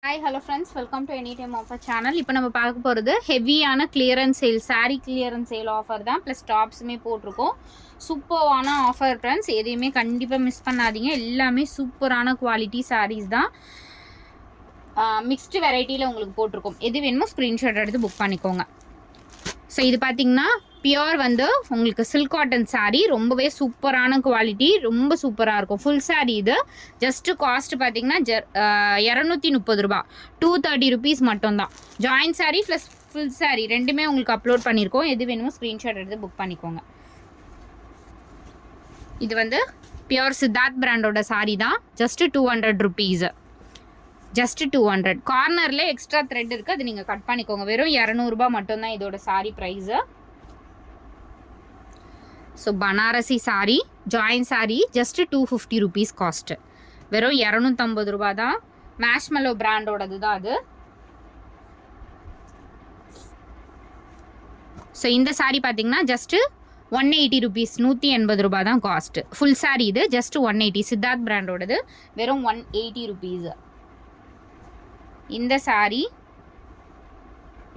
Hi hello friends, welcome to any time offer channel. இப்போ நம்ம பார்க்க போகிறது ஹெவியான clearance sale, sari clearance sale offer தான். ப்ளஸ் டாப்ஸுமே போட்டிருக்கோம். சூப்பரான ஆஃபர் ஃப்ரெண்ட்ஸ், எதையுமே கண்டிப்பாக மிஸ் பண்ணாதீங்க. எல்லாமே சூப்பரான குவாலிட்டி சாரீஸ் தான். மிக்ஸ்டு வெரைட்டியில் உங்களுக்கு போட்டிருக்கோம். எது வேணுமோ ஸ்க்ரீன்ஷாட் எடுத்து புக் பண்ணிக்கோங்க. ஸோ இது பார்த்தீங்கன்னா பியோர் வந்து உங்களுக்கு சில்க் காட்டன் சாரீ, ரொம்பவே சூப்பரான குவாலிட்டி, ரொம்ப சூப்பராக இருக்கும். ஃபுல் சாரீ இது. ஜஸ்ட்டு காஸ்ட் பார்த்தீங்கன்னா 230 ரூபா, 230 ருபீஸ் மட்டும்தான். Join sari plus full sari ரெண்டுமே உங்களுக்கு அப்லோட் பண்ணியிருக்கோம். எது வேணுமோ ஸ்க்ரீன்ஷாட் எடுத்து புக் பண்ணிக்கோங்க. இது வந்து பியோர் சித்தார்த் பிராண்டோட சாரீ தான். Just 200 rupees. ஜஸ்ட்டு 200. கார்னரில் எக்ஸ்ட்ரா த்ரெட் இருக்குது, அது நீங்கள் கட் பண்ணிக்கோங்க. வெறும் 200 ரூபா மட்டும்தான் இதோட சாரீ ப்ரைஸு. ஸோ பனாரசி சாரீ, ஜாயின் சாரீ ஜஸ்ட்டு 250 ருபீஸ் காஸ்ட்டு. வெறும் 250 ரூபா தான். மேஷ்மெலோ பிராண்டோடது தான் அது. ஸோ இந்த சாரீ பார்த்தீங்கன்னா ஜஸ்ட்டு 180 ருபீஸ், 180 ரூபா தான் காஸ்ட்டு. ஃபுல் சாரீ இது ஜஸ்ட்டு 180. சித்தார்த் பிராண்டோடது வெறும் 180 ருபீஸ். இந்த சாரீ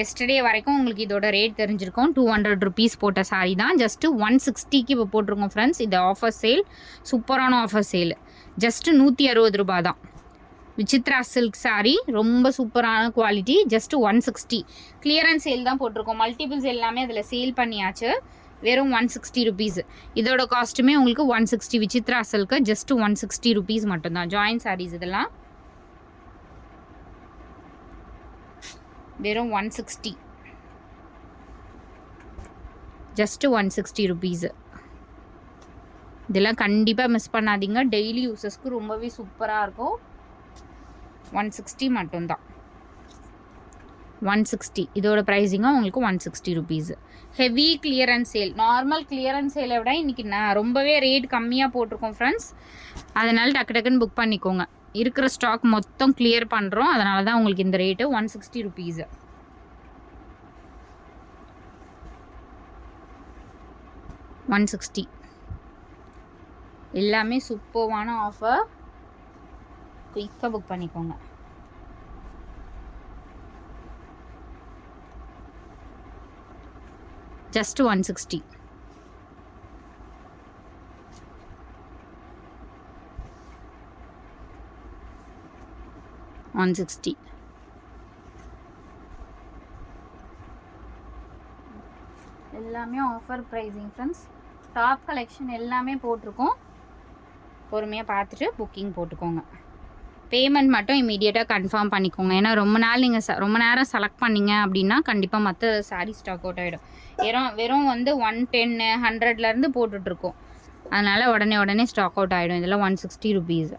எஸ்டர்டே வரைக்கும் உங்களுக்கு இதோட ரேட் தெரிஞ்சிருக்கும். 200 ருபீஸ் போட்ட சாரீ தான். ஜஸ்ட்டு 160க்கு இப்போ போட்டிருக்கோம் ஃப்ரெண்ட்ஸ். இது ஆஃபர் சேல், சூப்பரான ஆஃபர் சேல். ஜஸ்ட்டு 160 ரூபா தான். விசித்ரா சில்க் சாரீ, ரொம்ப சூப்பரான குவாலிட்டி. ஜஸ்ட்டு 160. கிளியரன்ஸ் சேல் தான் போட்டிருக்கோம். மல்டிபிள்ஸ் எல்லாமே அதில் சேல் பண்ணியாச்சு. வெறும் 160 ருபீஸ். இதோட காஸ்ட்டுமே உங்களுக்கு 160. விசித்ரா சில்க்கு ஜஸ்ட்டு 160 ருபீஸ் மட்டும்தான். ஜாயின் சாரீஸ் இதெல்லாம் வெறும் 160. Just 160 rupees. இதெல்லாம் கண்டிப்பாக மிஸ் பண்ணாதீங்க. டெய்லி யூஸஸ்க்கு ரொம்பவே சூப்பராக இருக்கும். 160 மட்டும்தான். 160 இதோட ப்ரைஸிங்கும் உங்களுக்கு 160 rupees. Heavy clearance sale. Normal clearance சேலை விட இன்றைக்கி ரொம்பவே ரேட் கம்மியாக போட்டிருக்கோம் ஃப்ரெண்ட்ஸ். அதனால் டக்கு டக்குன்னு புக் பண்ணிக்கோங்க. இருக்கிற ஸ்டாக் மொத்தம் கிளியர் பண்ணுறோம். அதனால தான் உங்களுக்கு இந்த ரேட்டு 160 ருபீஸ். $160. எல்லாமே சூப்பரான ஆஃபர். குயிக்காக புக் பண்ணிக்கோங்க. ஜஸ்ட் 160. எல்லாமே offer pricing friends. Top collection எல்லாமே போட்டிருக்கோம். பொறுமையாக பார்த்துட்டு புக்கிங் போட்டுக்கோங்க. பேமெண்ட் மட்டும் இமீடியட்டாக கன்ஃபார்ம் பண்ணிக்கோங்க. ஏன்னா ரொம்ப நேரம் செலக்ட் பண்ணிங்க அப்படின்னா கண்டிப்பாக மற்ற சாரீ ஸ்டாக் அவுட் ஆகிடும். வெறும் வந்து 110, 100லேருந்து போட்டுட்ருக்கோம். அதனால் உடனே ஸ்டாக் அவுட் ஆகிடும். இதெல்லாம் 160 ருபீஸ்.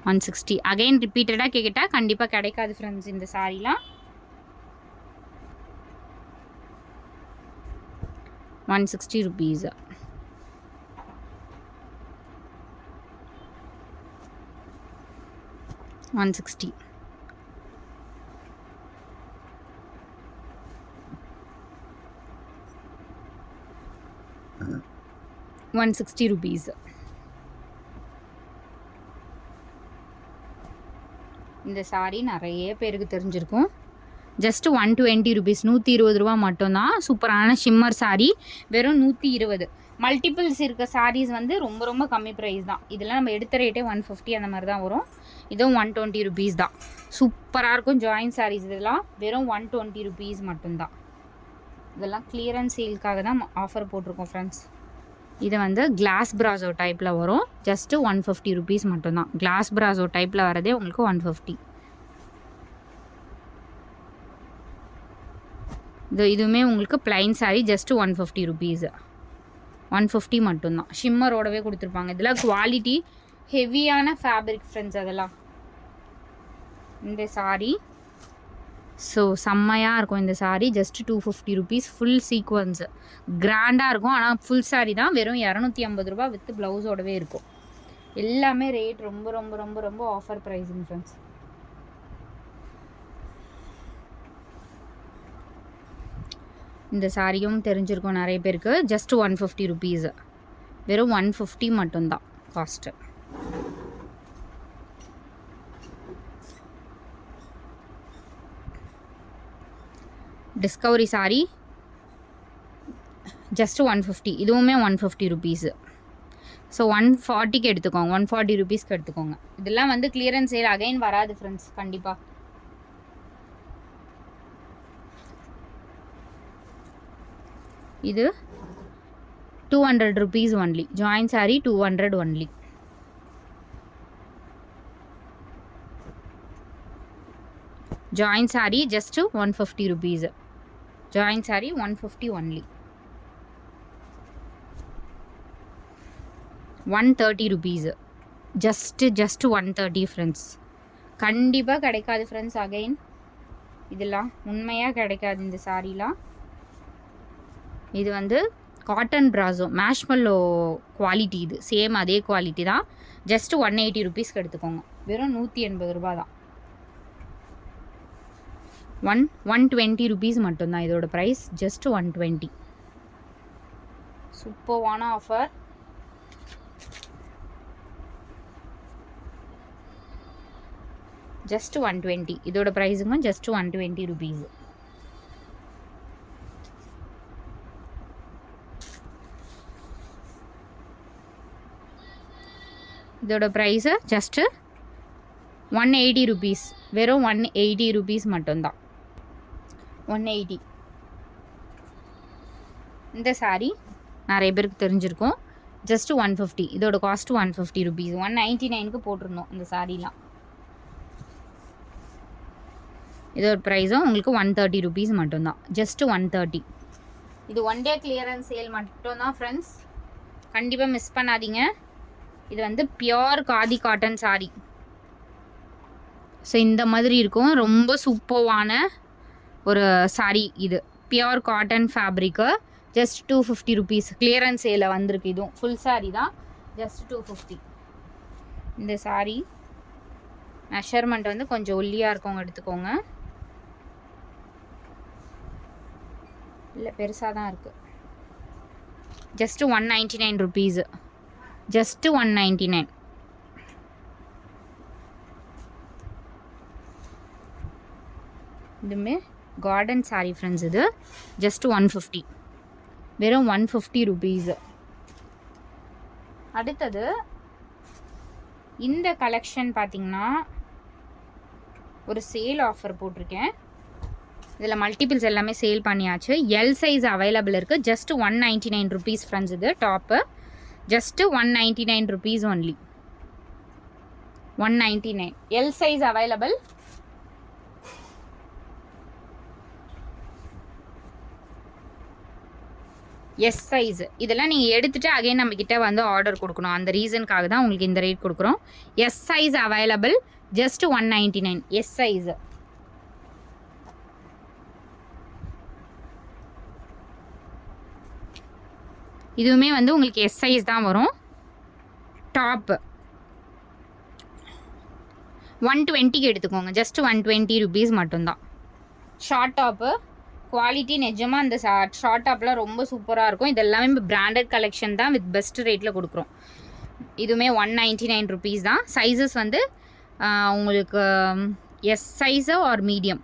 160. அகைன் ரிப்பீட்டடாக கேட்டால் கண்டிப்பாக கிடைக்காது ஃப்ரெண்ட்ஸ் இந்த சாரீலாம். 160 ருபீஸ். $160. ருபீஸ். இந்த சாரீ நிறைய பேருக்கு தெரிஞ்சிருக்கும். ஜஸ்ட்டு 120 ருபீஸ், 120 ரூபா மட்டும்தான். சூப்பரான ஷிம்மர் சாரீ, வெறும் 120. மல்டிபிள்ஸ் இருக்க சாரீஸ் வந்து ரொம்ப கம்மி ப்ரைஸ் தான். இதெல்லாம் நம்ம எடுத்த ரேட்டே 150 அந்த மாதிரி தான் வரும். இதுவும் 120 ருபீஸ் தான். சூப்பராக இருக்கும். ஜாயின் சாரீஸ் இதெல்லாம் வெறும் 120 ருபீஸ் மட்டும்தான். இதெல்லாம் கிளியரன்ஸ் சேலுக்காக தான் ஆஃபர் போட்டிருக்கோம் ஃப்ரெண்ட்ஸ். இது வந்து கிளாஸ் பிராசோ டைப்பில் வரும். ஜஸ்ட்டு 150 ருபீஸ் மட்டும்தான். கிளாஸ் பிராசோ டைப்பில் வரதே உங்களுக்கு 150. இதுவுமே உங்களுக்கு பிளைன் சாரீ ஜஸ்ட்டு 150 ருபீஸ். 150 மட்டும்தான். ஷிம்மரோடவே கொடுத்துருப்பாங்க. இதெல்லாம் குவாலிட்டி ஹெவியான ஃபேப்ரிக் ஃப்ரெண்ட்ஸ். அதெல்லாம் இந்த சாரீ ஸோ செம்மையாக இருக்கும். இந்த sari just 250 rupees. Full sequence கிராண்டாக இருக்கும். ஆனால் ஃபுல் சாரீ தான். வெறும் 250 ரூபா வித் ப்ளவுஸோடவே இருக்கும். எல்லாமே ரேட் ரொம்ப ஆஃபர் ப்ரைஸிங் ஃப்ரெண்ட்ஸ். இந்த சாரியும் தெரிஞ்சிருக்கும் நிறைய பேருக்கு. Just 150 rupees. வெறும் 150 மட்டும்தான். காஸ்ட்டு. Discovery sorry just 150. இதுவுமே 150 ருபீஸு. ஸோ 140க்கு எடுத்துக்கோங்க, 140 ருபீஸ்க்கு எடுத்துக்கோங்க. இதெல்லாம் வந்து கிளியரன்ஸ் சேல் அகைன் வராது ஃப்ரெண்ட்ஸ் கண்டிப்பாக. இது 200 rupees only. Join sorry 200 only. Join sorry just 150 rupees. Join sorry 150 only. 130 rupees. Just 130 friends. கண்டிப்பாக கிடைக்காது ஃப்ரெண்ட்ஸ் அகைன். இதெல்லாம் உண்மையாக கிடைக்காது இந்த சாரீலாம். இது வந்து காட்டன் ப்ராஸோ மேஷ்மல்லோ குவாலிட்டி. இது சேம் அதே குவாலிட்டி தான். ஜஸ்ட்டு 180 ருபீஸ்க்கு எடுத்துக்கோங்க. வெறும் 180 ரூபா தான். 120 ருபீஸ் மட்டும்தான் இதோட ப்ரைஸ். ஜஸ்ட்டு 120. சூப்பர்வான ஆஃபர். ஜஸ்ட் 120. இதோட ப்ரைஸுங்க ஜஸ்ட் 120 ருபீஸ். இதோட ப்ரைஸு ஜஸ்ட்டு 180 ருபீஸ். வெறும் 180 ருபீஸ் மட்டும்தான். 180. இந்த சாரீ நிறைய பேருக்கு தெரிஞ்சிருக்கும். ஜஸ்ட்டு 150. இதோட காஸ்ட்டு 150 ருபீஸ். 199க்கு போட்டிருந்தோம் இந்த சாரீலாம். இதோட ப்ரைஸும் உங்களுக்கு 130 ருபீஸ் மட்டும்தான். ஜஸ்ட்டு 130. இது ஒன் டே கிளியரன்ஸ் சேல் மட்டும்தான் ஃப்ரெண்ட்ஸ். கண்டிப்பாக மிஸ் பண்ணாதீங்க. இது வந்து pure khadi cotton sari. So இந்த மாதிரி இருக்கும். ரொம்ப சூப்பர்வான ஒரு சாரீ இது. Pure cotton fabric. Just 250 rupees. Clearance சேலில் வந்திருக்கு. இதுவும் ஃபுல் சாரீ தான். ஜஸ்ட் 250. இந்த சாரீ மெஷர்மெண்ட் வந்து கொஞ்சம் ஒல்லியாக இருக்கவங்க எடுத்துக்கோங்க. இல்லை பெருசாக தான் இருக்குது. Just 199 rupees. ஜஸ்ட்டு 199. இதுமே கார்டன் சாரீ ஃப்ரெண்ட்ஸ். இது ஜஸ்ட்டு 150. வெறும் 150 ருபீஸு. அடுத்தது இந்த கலெக்ஷன் பார்த்திங்கன்னா ஒரு சேல் ஆஃபர் போட்டிருக்கேன். இதில் மல்டிபிள்ஸ் எல்லாமே சேல் பண்ணியாச்சு. எல் சைஸ் அவைலபிள் இருக்குது. Just 199 rupees friends. இது top just 199 rupees only. 199. L size available. S size. இதெல்லாம் நீங்கள் எடுத்துகிட்டு அகைன் நம்மக்கிட்ட வந்து ஆர்டர் கொடுக்கணும். அந்த ரீசனுக்காக தான் உங்களுக்கு இந்த ரேட் கொடுக்குறோம். S size available. Just 199. S size. இதுவுமே வந்து உங்களுக்கு எஸ் சைஸ் தான் வரும். டாப்பு 120க்கு எடுத்துக்கோங்க. ஜஸ்ட்டு 120 ருபீஸ் மட்டும்தான். ஷார்ட் டாப்பு குவாலிட்டி நிஜமாக அந்த ஷார்ட் டாப்லாம் ரொம்ப சூப்பராக இருக்கும். இது எல்லாமே இப்போ பிராண்டட் கலெக்ஷன் தான் வித் பெஸ்ட் ரேட்டில் கொடுக்குறோம். இதுவுமே 199 ருபீஸ் தான். சைஸஸ் வந்து உங்களுக்கு எஸ் சைஸு ஆர் மீடியம்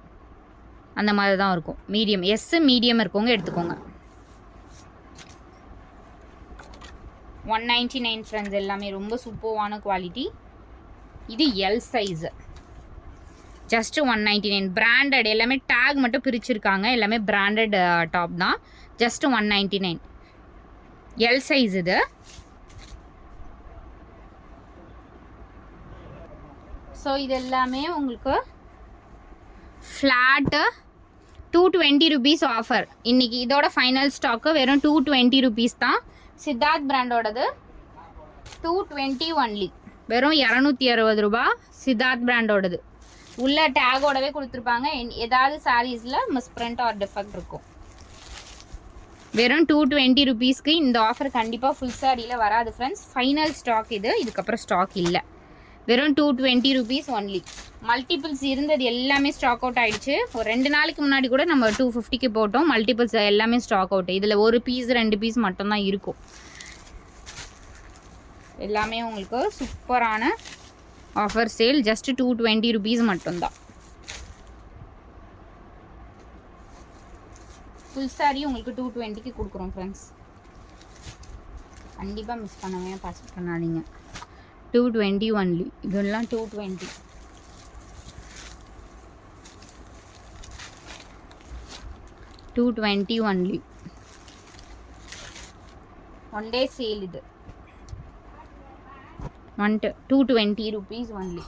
அந்த மாதிரி தான் இருக்கும். மீடியம் எஸ்ஸு மீடியம் இருக்கவங்க எடுத்துக்கோங்க. 199 ஃப்ரெண்ட்ஸ். எல்லாமே ரொம்ப சூப்பர்வான குவாலிட்டி. இது எல் சைஸு. ஜஸ்ட்டு 199. பிராண்டட் எல்லாமே டேக் மட்டும் பிரிச்சுருக்காங்க. எல்லாமே பிராண்டட் டாப் தான். ஜஸ்ட்டு 199. எல் சைஸ் இது. ஸோ இது எல்லாமே உங்களுக்கு ஃப்ளாட்டு 220 ருபீஸ் ஆஃபர். இன்றைக்கி இதோட ஃபைனல் ஸ்டாக்கு வெறும் 220 ருபீஸ் தான். சித்தார்த் பிராண்டோடது 220 ஒன்லி. வெறும் 260 ரூபா. சித்தார்த் பிராண்டோடது உள்ள டேகோடவே கொடுத்துருப்பாங்க. ஏதாவது சாரீஸில் மிஸ்பிரிண்ட் ஆர் டிஃபெக்ட் இருக்கும். வெறும் 220 ருபீஸ்க்கு இந்த ஆஃபர் கண்டிப்பாக ஃபுல் சாரியில் வராது ஃப்ரெண்ட்ஸ். ஃபைனல் ஸ்டாக் இது. இதுக்கப்புறம் ஸ்டாக் இல்லை. வெறும் 220 ருபீஸ் ஒன்லி. மல்டிபிள்ஸ் இருந்தது எல்லாமே ஸ்டாக் அவுட் ஆகிடுச்சு. ஒரு 2 நாளைக்கு முன்னாடி கூட நம்ம 250க்கு போட்டோம். மல்டிபிள்ஸ் எல்லாமே ஸ்டாக் அவுட். இதில் ஒரு பீஸ் 2 பீஸ் மட்டும்தான் இருக்கும். எல்லாமே உங்களுக்கு சூப்பரான ஆஃபர் சேல். ஜஸ்ட் 220 rupees மட்டும்தான். ஃபுல் சாரி உங்களுக்கு 220க்கு கொடுக்குறோம் ஃப்ரெண்ட்ஸ். கண்டிப்பாக மிஸ் பண்ணவே பண்ணாதீங்க. 220 ஒன்லி. இதெல்லாம் 220. $220 ஒன்லி. ஒன் டே சேல் இது. 220 rupees ஒன்லி.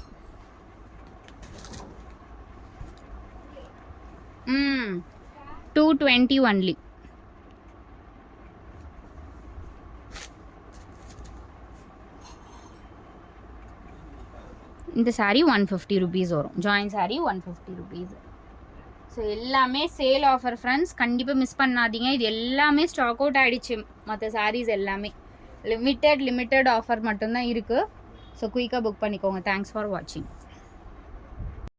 ம் 220 ஒன்லி. இந்த சாரீ 150 rupees வரும். Join sari 150 rupees. ஸோ எல்லாமே சேல் ஆஃபர் ஃப்ரெண்ட்ஸ். கண்டிப்பாக மிஸ் பண்ணாதீங்க. இது எல்லாமே ஸ்டாக் அவுட் ஆகிடுச்சு. மற்ற சாரீஸ் எல்லாமே லிமிட்டட் ஆஃபர் மட்டும்தான் இருக்குது. ஸோ குயிக்காக புக் பண்ணிக்கோங்க. தேங்க்ஸ் ஃபார் வாட்சிங்.